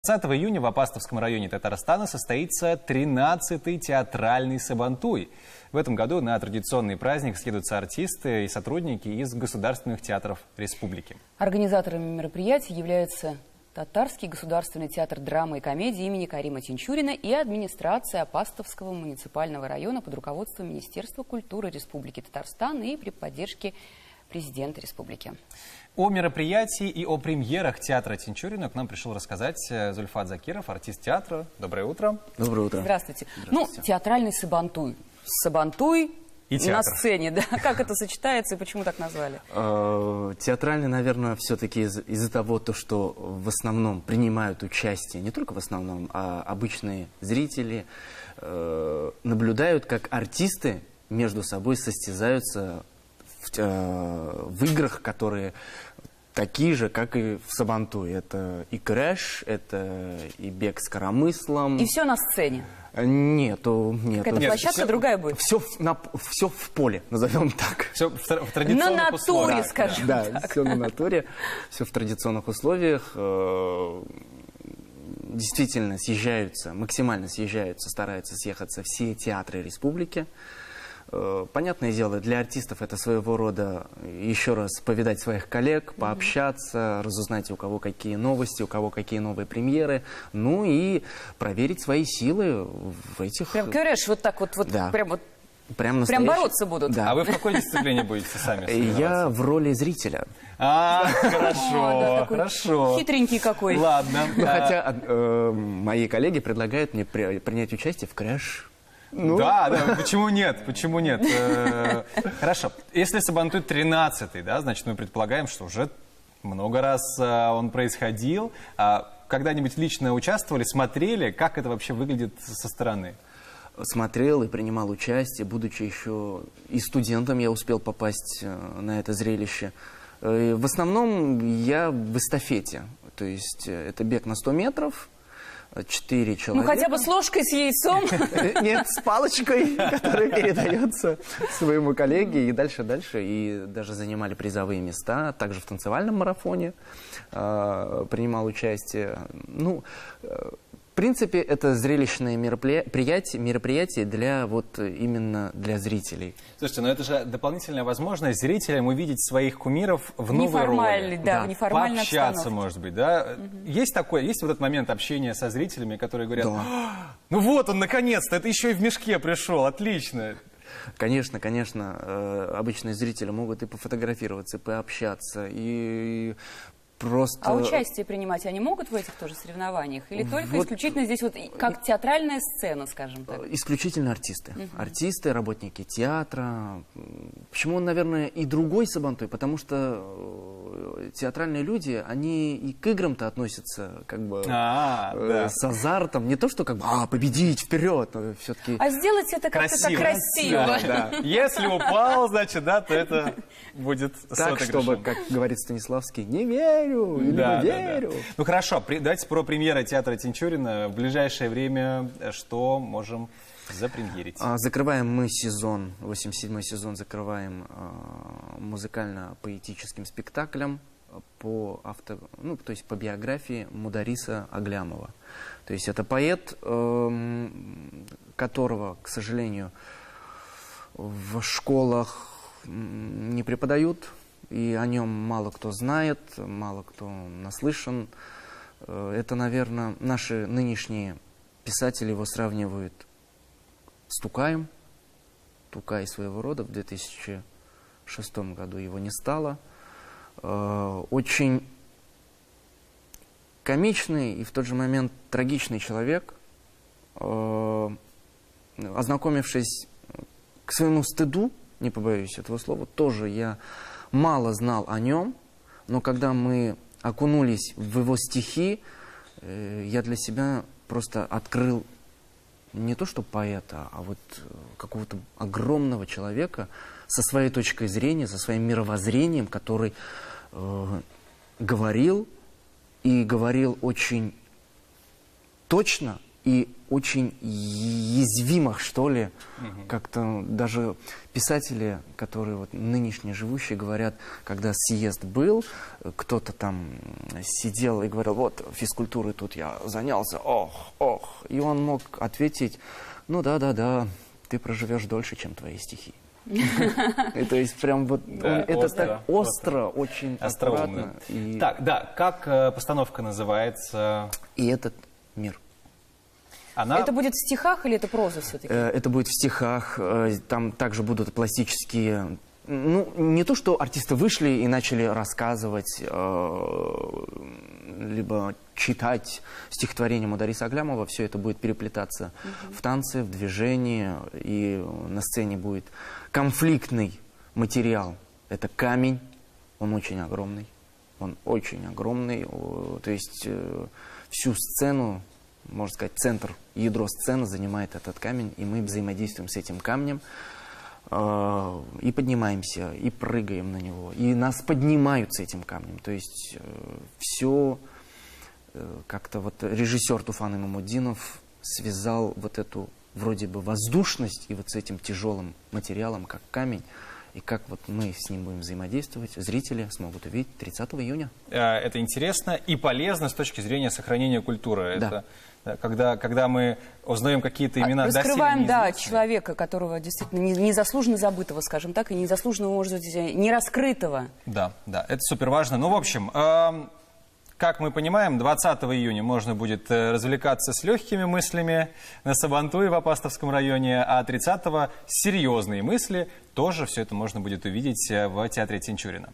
20 июня в Апастовском районе Татарстана состоится 13-й театральный Сабантуй. В этом году на традиционный праздник съедутся артисты и сотрудники из государственных театров республики. Организаторами мероприятия являются Татарский государственный театр драмы и комедии имени Карима Тинчурина и администрация Апастовского муниципального района под руководством Министерства культуры Республики Татарстан и при поддержке президента республики. О мероприятии и о премьерах театра Тинчурина к нам пришел рассказать Зульфат Закиров, артист театра. Доброе утро. Доброе утро. Здравствуйте. Ну, театральный Сабантуй. Сабантуй и на сцене, да? Как это сочетается и почему так назвали? Театральный, наверное, все-таки из-за того, что в основном принимают участие, не только в основном, а обычные зрители, наблюдают, как артисты между собой состязаются в играх, которые такие же, как и в Сабантуе. Это и крэш, это и бег с коромыслом. И все на сцене? Нету. Какая-то площадка другая будет? Все в поле, назовем так. Все в традиционных на натуре, условиях. скажем да, все на натуре, все в традиционных условиях. Действительно максимально съезжаются, стараются съехаться все театры республики. Понятное дело, для артистов это своего рода еще раз повидать своих коллег, пообщаться, разузнать, у кого какие новости, у кого какие новые премьеры, ну и проверить свои силы в этих... Прям крэш, вот так вот, да. Прям бороться будут. Да. А вы в какой дисциплине будете сами? Я в роли зрителя. Хорошо, хорошо. Хитренький какой. Ладно. Хотя мои коллеги предлагают мне принять участие в крэш. Да, почему нет? Почему нет? Хорошо. Если Сабантуй 13-й, да, значит, мы предполагаем, что уже много раз он происходил. Когда-нибудь лично участвовали, смотрели, как это вообще выглядит со стороны? Смотрел и принимал участие, будучи еще и студентом, я успел попасть на это зрелище. В основном я в эстафете, то есть это бег на 100 метров, 4 человека. Ну, хотя бы с ложкой, с яйцом. Нет, с палочкой, которая передается своему коллеге. И дальше. И даже занимали призовые места. Также в танцевальном марафоне принимал участие. Ну, в принципе, это зрелищное мероприятие именно для зрителей. Слушайте, но это же дополнительная возможность зрителям увидеть своих кумиров в новой роли. Да, в неформальной пообщаться, обстановке. может быть, да? Есть вот этот момент общения со зрителями, которые говорят, ну вот он, наконец-то, это еще и в мешке пришел, отлично. Конечно, обычные зрители могут и пофотографироваться, и пообщаться, и... Просто... А участие принимать они могут в этих тоже соревнованиях? Или только исключительно здесь как театральная сцена, скажем так? Исключительно артисты. Артисты, работники театра. Почему, наверное, и другой Сабантуй? Потому что театральные люди, они и к играм-то относятся как бы с азартом. Не то, что как бы победить, вперед. Все-таки... А сделать это как-то так красиво. Да. Если упал, значит, да, то это будет так, чтобы, как говорит Станиславский, не верю. Верю. Ну хорошо, давайте про премьеры театра Тинчурина. В ближайшее время что можем запремьерить? Закрываем мы сезон, 87-й сезон закрываем музыкально-поэтическим спектаклем по биографии Мудариса Аглямова. То есть это поэт, которого, к сожалению, в школах не преподают. И о нем мало кто знает, мало кто наслышан. Это, наверное, наши нынешние писатели его сравнивают с Тукаем. Тукай своего рода, в 2006 году его не стало. Очень комичный и в тот же момент трагичный человек. Ознакомившись к своему стыду, не побоюсь этого слова, тоже я... мало знал о нем, но когда мы окунулись в его стихи, я для себя просто открыл не то что поэта, а вот какого-то огромного человека со своей точкой зрения, со своим мировоззрением, который говорил очень точно, и очень язвимых, что ли. Как-то даже писатели, которые вот нынешние живущие, говорят, когда съезд был, кто-то там сидел и говорил, вот, физкультурой тут я занялся, ох, ох. И он мог ответить, ну да, ты проживешь дольше, чем твои стихи. И то есть прям вот это так остро, очень аккуратно. Так, да, как постановка называется? И этот мир. Это будет в стихах или это проза все-таки? Это будет в стихах, там также будут пластические... Ну, не то, что артисты вышли и начали рассказывать, либо читать стихотворение Мудариса Аглямова, все это будет переплетаться в танце, в движении, и на сцене будет конфликтный материал. Это камень, он очень огромный, то есть всю сцену, можно сказать, центр, ядро сцены занимает этот камень, и мы взаимодействуем с этим камнем, и поднимаемся, и прыгаем на него, и нас поднимают с этим камнем. То есть все как-то вот режиссер Туфан Имамуддинов связал вот эту вроде бы воздушность и вот с этим тяжелым материалом, как камень, и как вот мы с ним будем взаимодействовать, зрители смогут увидеть 30 июня. Это интересно и полезно с точки зрения сохранения культуры. Да. Это, когда мы узнаем какие-то имена раскрываем, да, человека, которого действительно незаслуженно забытого, скажем так, и незаслуженно, может быть, не раскрытого. Да, это супер важно. Ну, в общем, как мы понимаем, 20 июня можно будет развлекаться с легкими мыслями на Сабантуе в Апастовском районе, а 30-го серьезные мысли. Тоже все это можно будет увидеть в театре Тинчурина.